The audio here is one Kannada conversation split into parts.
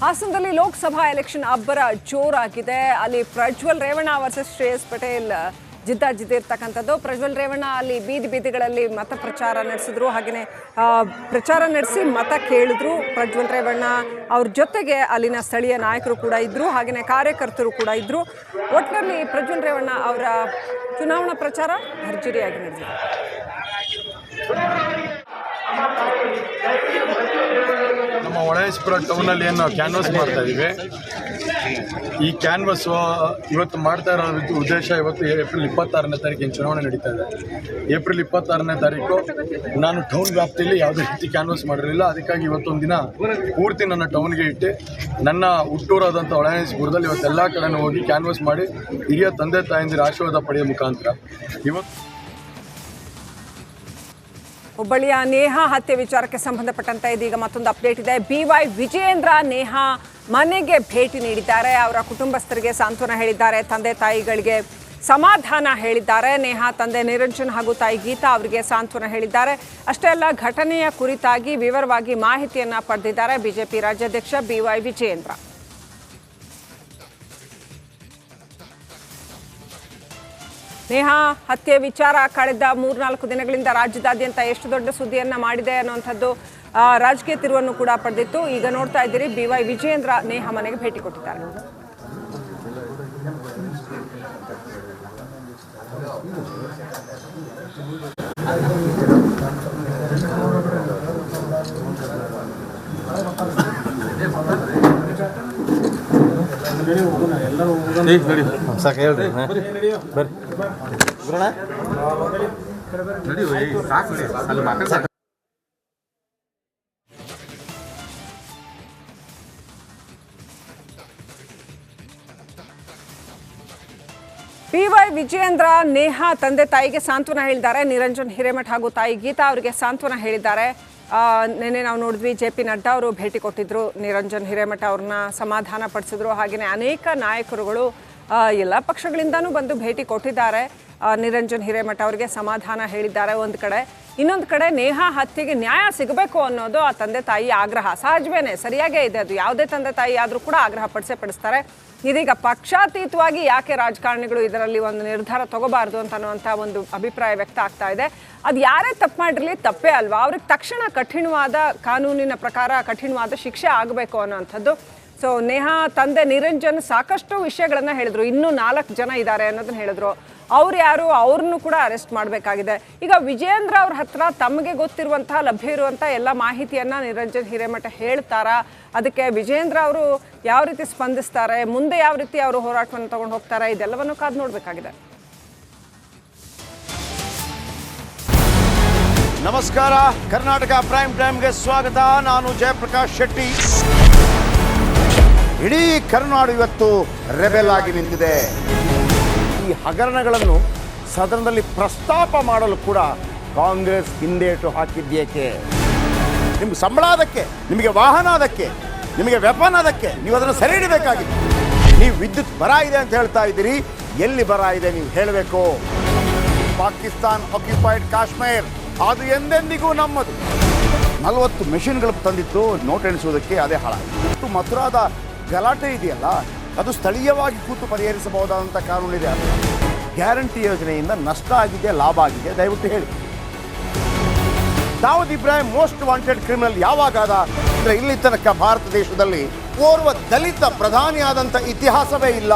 ಹಾಸನದಲ್ಲಿ ಲೋಕಸಭಾ ಎಲೆಕ್ಷನ್ ಅಬ್ಬರ ಜೋರಾಗಿದೆ. ಅಲ್ಲಿ ಪ್ರಜ್ವಲ್ ರೇವಣ್ಣ ವರ್ಸಸ್ ಶ್ರೇಯಸ್ ಪಟೇಲ್ ಜಿದ್ದಿರ್ತಕ್ಕಂಥದ್ದು. ಪ್ರಜ್ವಲ್ ರೇವಣ್ಣ ಅಲ್ಲಿ ಬೀದಿಗಳಲ್ಲಿ ಮತ ಪ್ರಚಾರ ನಡೆಸಿದ್ರು, ಹಾಗೆಯೇ ಪ್ರಚಾರ ನಡೆಸಿ ಮತ ಕೇಳಿದ್ರು. ಪ್ರಜ್ವಲ್ ರೇವಣ್ಣ ಅವ್ರ ಜೊತೆಗೆ ಅಲ್ಲಿನ ಸ್ಥಳೀಯ ನಾಯಕರು ಕೂಡ ಇದ್ದರು, ಹಾಗೆಯೇ ಕಾರ್ಯಕರ್ತರು ಕೂಡ ಇದ್ದರು. ಒಟ್ಟಿನಲ್ಲಿ ಪ್ರಜ್ವಲ್ ರೇವಣ್ಣ ಅವರ ಚುನಾವಣಾ ಪ್ರಚಾರ ಭರ್ಜರಿಯಾಗಿ ನಡೆದಿದೆ. ನಮ್ಮ ಹೊಳೆನರಸೀಪುರ ಟೌನಲ್ಲಿ ಏನು ಕ್ಯಾನ್ವಾಸ್ ಮಾಡ್ತಾ ಇದ್ದೀವಿ, ಈ ಕ್ಯಾನ್ವಾಸ್ ಇವತ್ತು ಮಾಡ್ತಾ ಇರೋ ಉದ್ದೇಶ, ಇವತ್ತು ಏಪ್ರಿಲ್ 26ನೇ ತಾರೀಕಿನ ಚುನಾವಣೆ ನಡೀತಾ ಇದೆ. ಏಪ್ರಿಲ್ 26ನೇ ತಾರೀಕು ನಾನು ಟೌನ್ ವ್ಯಾಪ್ತಿಯಲ್ಲಿ ಯಾವುದೇ ರೀತಿ ಕ್ಯಾನ್ವಾಸ್ ಮಾಡಿರಲಿಲ್ಲ. ಅದಕ್ಕಾಗಿ ಇವತ್ತೊಂದು ದಿನ ಪೂರ್ತಿ ನನ್ನ ಟೌನ್ಗೆ ಇಟ್ಟು ನನ್ನ ಹುಟ್ಟೂರಾದಂಥ ಹೊಳೆನರಸೀಪುರದಲ್ಲಿ ಇವತ್ತೆಲ್ಲ ಕಡೆನೂ ಹೋಗಿ ಕ್ಯಾನ್ವಾಸ್ ಮಾಡಿ ಹಿರಿಯ ತಂದೆ ತಾಯಂದಿರ ಆಶೀರ್ವಾದ ಪಡೆಯೋ ಮುಖಾಂತರ ಇವತ್ತು ಹುಬ್ಬಳ್ಳಿಯ ನೇಹಾ ಹತ್ಯೆ ವಿಚಾರಕ್ಕೆ ಸಂಬಂಧಪಟ್ಟಂತೆ ಇದೀಗ ಮತ್ತೊಂದು ಅಪ್ಡೇಟ್ ಇದೆ. BY ವಿಜಯೇಂದ್ರ ನೇಹಾ ಮನೆಗೆ ಭೇಟಿ ನೀಡಿದ್ದಾರೆ. ಅವರ ಕುಟುಂಬಸ್ಥರಿಗೆ ಸಾಂತ್ವನ ಹೇಳಿದ್ದಾರೆ, ತಂದೆ ತಾಯಿಗಳಿಗೆ ಸಮಾಧಾನ ಹೇಳಿದ್ದಾರೆ. ನೇಹಾ ತಂದೆ ನಿರಂಜನ್ ಹಾಗೂ ತಾಯಿ ಗೀತಾ ಅವರಿಗೆ ಸಾಂತ್ವನ ಹೇಳಿದ್ದಾರೆ. ಅಷ್ಟೇ ಅಲ್ಲ, ಘಟನೆಯ ಕುರಿತಾಗಿ ವಿವರವಾಗಿ ಮಾಹಿತಿಯನ್ನು ಪಡೆದಿದ್ದಾರೆ ಬಿಜೆಪಿ ರಾಜ್ಯಾಧ್ಯಕ್ಷ BY ವಿಜಯೇಂದ್ರ. ನೇಹಾ ಹತ್ಯೆ ವಿಚಾರ ಕಳೆದ 3-4 ದಿನಗಳಿಂದ ರಾಜ್ಯದಾದ್ಯಂತ ಎಷ್ಟು ದೊಡ್ಡ ಸುದ್ದಿಯನ್ನ ಮಾಡಿದೆ ಅನ್ನುವಂಥದ್ದು ರಾಜಕೀಯ ತಿರುವನ್ನು ಕೂಡ ಪಡೆದಿತ್ತು. ಈಗ ನೋಡ್ತಾ ಇದ್ದೀರಿ, BY ವಿಜಯೇಂದ್ರ ನೇಹಾ ಮನೆಗೆ ಭೇಟಿ ಕೊಟ್ಟಿದ್ದಾರೆ. ಸಾಕು ಹೇಳ್ರಿ ಬರ್ರಿ BY ವಿಜಯೇಂದ್ರ ನೇಹಾ ತಂದೆ ತಾಯಿಗೆ ಸಾಂತ್ವನ ಹೇಳಿದ್ದಾರೆ. ನಿರಂಜನ್ ಹಿರೇಮಠ ಹಾಗೂ ತಾಯಿ ಗೀತಾ ಅವರಿಗೆ ಸಾಂತ್ವನ ಹೇಳಿದ್ದಾರೆ. ನಿನ್ನೆ ನಾವು ನೋಡಿದ್ವಿ, JP ನಡ್ಡಾ ಅವರು ಭೇಟಿ ಕೊಟ್ಟಿದ್ರು, ನಿರಂಜನ್ ಹಿರೇಮಠ ಅವ್ರನ್ನ ಸಮಾಧಾನ ಪಡಿಸಿದ್ರು. ಹಾಗೆಯೇ ಅನೇಕ ನಾಯಕರುಗಳು ಎಲ್ಲ ಪಕ್ಷಗಳಿಂದನೂ ಬಂದು ಭೇಟಿ ಕೊಟ್ಟಿದ್ದಾರೆ. ನಿರಂಜನ್ ಹಿರೇಮಠ ಅವರಿಗೆ ಸಮಾಧಾನ ಹೇಳಿದ್ದಾರೆ ಒಂದು ಕಡೆ. ಇನ್ನೊಂದು ಕಡೆ ನೇಹಾ ಹತ್ಯೆಗೆ ನ್ಯಾಯ ಸಿಗಬೇಕು ಅನ್ನೋದು ಆ ತಂದೆ ತಾಯಿ ಆಗ್ರಹ. ಸಹಜವೇನೆ, ಸರಿಯಾಗೇ ಇದೆ ಅದು. ಯಾವುದೇ ತಂದೆ ತಾಯಿ ಆದರೂ ಕೂಡ ಆಗ್ರಹ ಪಡಿಸ್ತಾರೆ. ಇದೀಗ ಪಕ್ಷಾತೀತವಾಗಿ ಯಾಕೆ ರಾಜಕಾರಣಿಗಳು ಇದರಲ್ಲಿ ಒಂದು ನಿರ್ಧಾರ ತಗೋಬಾರ್ದು ಅನ್ನುವಂಥ ಒಂದು ಅಭಿಪ್ರಾಯ ವ್ಯಕ್ತ ಆಗ್ತಾ ಇದೆ. ಅದು ಯಾರೇ ತಪ್ಪು ಮಾಡಿರಲಿ ತಪ್ಪೇ ಅಲ್ವಾ, ಅವ್ರಿಗೆ ತಕ್ಷಣ ಕಠಿಣವಾದ ಕಾನೂನಿನ ಪ್ರಕಾರ ಕಠಿಣವಾದ ಶಿಕ್ಷೆ ಆಗಬೇಕು ಅನ್ನೋವಂಥದ್ದು. ಸೊ ನೇಹಾ ತಂದೆ ನಿರಂಜನ್ ಸಾಕಷ್ಟು ವಿಷಯಗಳನ್ನು ಹೇಳಿದ್ರು. ಇನ್ನೂ 4 ಜನ ಇದ್ದಾರೆ ಅನ್ನೋದನ್ನ ಹೇಳಿದ್ರು. ಅವ್ರು ಯಾರು, ಅವ್ರನ್ನೂ ಕೂಡ ಅರೆಸ್ಟ್ ಮಾಡಬೇಕಾಗಿದೆ. ಈಗ ವಿಜಯೇಂದ್ರ ಅವ್ರ ಹತ್ರ ತಮಗೆ ಗೊತ್ತಿರುವಂತಹ ಲಭ್ಯ ಇರುವಂಥ ಎಲ್ಲ ಮಾಹಿತಿಯನ್ನು ನಿರಂಜನ್ ಹಿರೇಮಠ ಹೇಳ್ತಾರಾ? ಅದಕ್ಕೆ ವಿಜಯೇಂದ್ರ ಅವರು ಯಾವ ರೀತಿ ಸ್ಪಂದಿಸ್ತಾರೆ, ಮುಂದೆ ಯಾವ ರೀತಿ ಅವರು ಹೋರಾಟವನ್ನು ತಗೊಂಡು ಹೋಗ್ತಾರೆ, ಇದೆಲ್ಲವನ್ನು ಕಾದು ನೋಡಬೇಕಾಗಿದೆ. ನಮಸ್ಕಾರ, ಕರ್ನಾಟಕ ಪ್ರೈಮ್ ಟೈಮ್ಗೆ ಸ್ವಾಗತ. ನಾನು ಜಯಪ್ರಕಾಶ್ ಶೆಟ್ಟಿ. ಇಡೀ ಕರ್ನಾಡು ಇವತ್ತು ರೆಬೆಲ್ ಆಗಿ ನಿಂತಿದೆ. ಈ ಹಗರಣಗಳನ್ನು ಸದನದಲ್ಲಿ ಪ್ರಸ್ತಾಪ ಮಾಡಲು ಕೂಡ ಕಾಂಗ್ರೆಸ್ ಹಿಂದೇಟು ಹಾಕಿದ್ದೇಕೆ? ನಿಮ್ಗೆ ಸಂಬಳ ಅದಕ್ಕೆ, ನಿಮಗೆ ವಾಹನ ಅದಕ್ಕೆ, ನಿಮಗೆ ವೆಪನ್ ಅದಕ್ಕೆ, ನೀವು ಅದನ್ನು ಸೆರೆ ಹಿಡಿಬೇಕಾಗಿತ್ತು. ನೀವು ವಿದ್ಯುತ್ ಬರ ಇದೆ ಅಂತ ಹೇಳ್ತಾ ಇದ್ದೀರಿ, ಎಲ್ಲಿ ಬರ ಇದೆ ನೀವು ಹೇಳಬೇಕು. ಪಾಕಿಸ್ತಾನ್ ಆಕ್ಯುಪೈಡ್ ಕಾಶ್ಮೀರ್ ಅದು ಎಂದೆಂದಿಗೂ ನಮ್ಮದು. 40 ಮೆಷಿನ್ಗಳು ತಂದಿತ್ತು ನೋಟ್ ಎಣಿಸುವುದಕ್ಕೆ, ಅದೇ ಹಾಳಾಯಿತು. ಮಥುರಾದ ಗಲಾಟೆ ಇದೆಯಲ್ಲ, ಅದು ಸ್ಥಳೀಯವಾಗಿ ಕೂತು ಪರಿಹರಿಸಬಹುದಾದಂಥ ಕಾನೂನಿದೆ. ಗ್ಯಾರಂಟಿ ಯೋಜನೆಯಿಂದ ನಷ್ಟ ಆಗಿದೆ, ಲಾಭ ಆಗಿದೆ, ದಯವಿಟ್ಟು ಹೇಳಿ. Dawood Ibrahim most wanted criminal ಯಾವಾಗಾದ ಅಂದರೆ ಇಲ್ಲಿ ತನಕ ಭಾರತ ದೇಶದಲ್ಲಿ ಓರ್ವ ದಲಿತ ಪ್ರಧಾನಿಯಾದಂಥ ಇತಿಹಾಸವೇ ಇಲ್ಲ.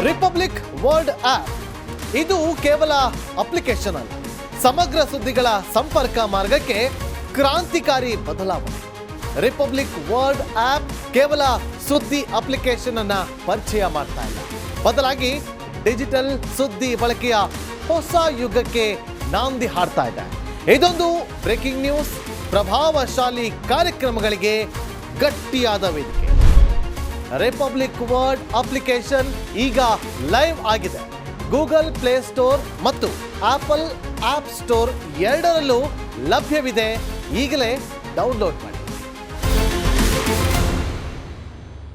ರಿಪಬ್ಲಿಕ್ ವರ್ಲ್ಡ್ ಆಪ್ ಇದು ಕೇವಲ ಅಪ್ಲಿಕೇಶನ್ ಅಲ್ಲ, ಸಮಗ್ರ ಸುದ್ದಿಗಳ ಸಂಪರ್ಕ ಮಾರ್ಗಕ್ಕೆ ಕ್ರಾಂತಿಕಾರಿ ಬದಲಾವಣೆ. ರಿಪಬ್ಲಿಕ್ ವರ್ಲ್ಡ್ ಆಪ್ ಕೇವಲ ಸುದ್ದಿ ಅಪ್ಲಿಕೇಶನ್ ಅನ್ನ ಪರಿಚಯ ಮಾಡ್ತಾ ಇಲ್ಲ, ಬದಲಾಗಿ ಡಿಜಿಟಲ್ ಸುದ್ದಿ ಬಳಕೆಯ ಹೊಸ ಯುಗಕ್ಕೆ ನಾಂದಿ ಹಾಡ್ತಾ ಇದೆ. ಇದೊಂದು ಬ್ರೇಕಿಂಗ್ ನ್ಯೂಸ್, ಪ್ರಭಾವಶಾಲಿ ಕಾರ್ಯಕ್ರಮಗಳಿಗೆ ಗಟ್ಟಿಯಾದ ವೇದಿಕೆ. ರಿಪಬ್ಲಿಕ್ ವರ್ಲ್ಡ್ ಅಪ್ಲಿಕೇಶನ್ ಈಗ ಲೈವ್ ಆಗಿದೆ. ಗೂಗಲ್ ಪ್ಲೇ ಸ್ಟೋರ್ ಮತ್ತು ಆಪಲ್ ಆಪ್ ಸ್ಟೋರ್ ಎರಡರಲ್ಲೂ ಲಭ್ಯವಿದೆ. ಈಗಲೇ ಡೌನ್ಲೋಡ್ ಮಾಡಿ.